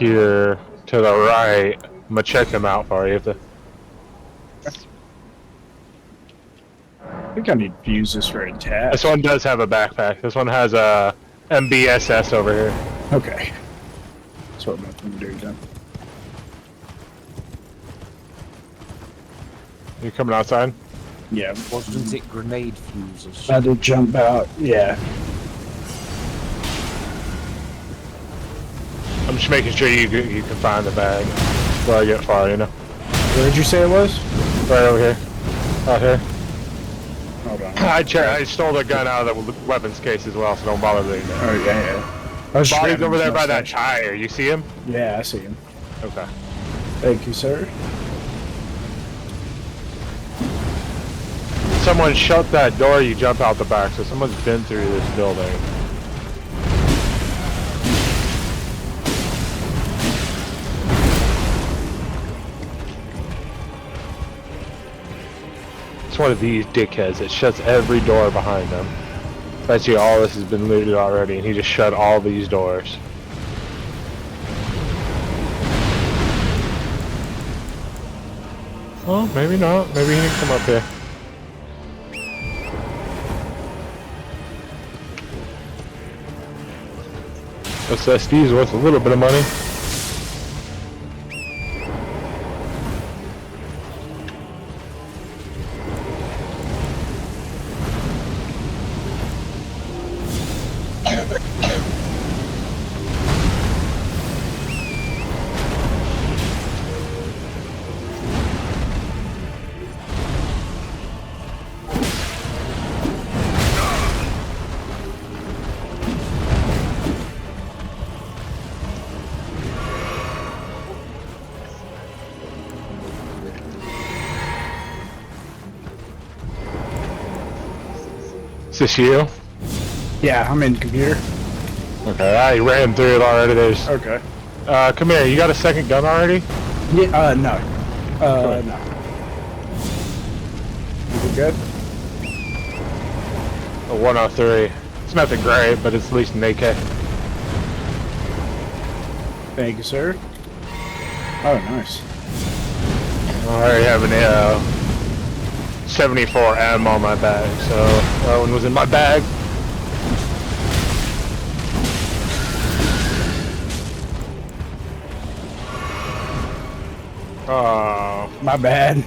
here to the right. I'm gonna check him out for you. I think I need to use this for a task. This one does have a backpack. This one has a MBSS over here. Okay. That's what I'm going to do then. You coming outside? Yeah. Wasn't it grenade fuses? I did jump out. Yeah. I'm just making sure you can find the bag before I get far, you know. Where did you say it was? Right over here. Out here. Hold on. I stole the gun out of the weapons case as well, so don't bother me. Oh, yeah. I was Body's over there by that mustache. tire. You see him? Yeah, I see him. Okay. Thank you, sir. Someone shut that door, you jump out the back, so someone's been through this building. It's one of these dickheads that shuts every door behind them. Bet you all this has been looted already, and he just shut all these doors. Well, maybe not. Maybe he didn't come up here. SSD's worth a little bit of money. Is this you? Yeah, I'm in computer. Okay, I ran through it already. There's. Okay. Come here. You got a second gun already? Yeah, no. No. You good? A 103. It's nothing great, but it's at least an AK. Thank you, sir. Oh, nice. I already have an 74M on my bag, so that one was in my bag. Oh, My bad.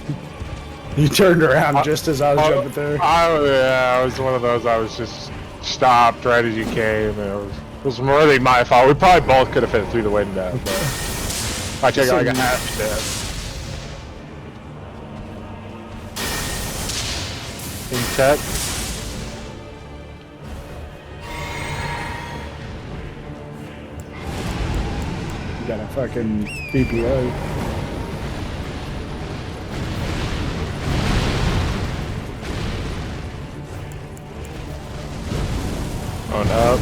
You turned around just as I was jumping through. Yeah, I was one of those. I was just stopped right as you came, and it was really my fault. We probably both could have fit through the window, but I checked like a half step. In tech. You got a fucking BPO. On up.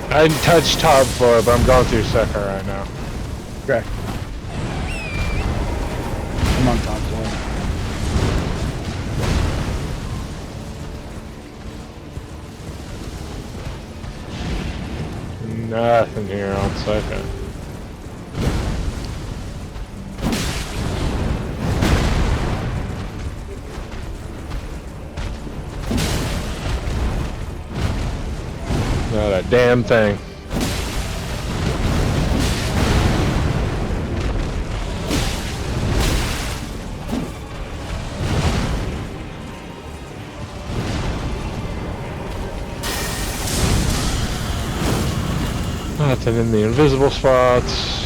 I didn't touch top floor, but I'm going through second right now. Okay. I'm on top floor. Nothing here on second. Not a damn thing. Nothing in the invisible spots.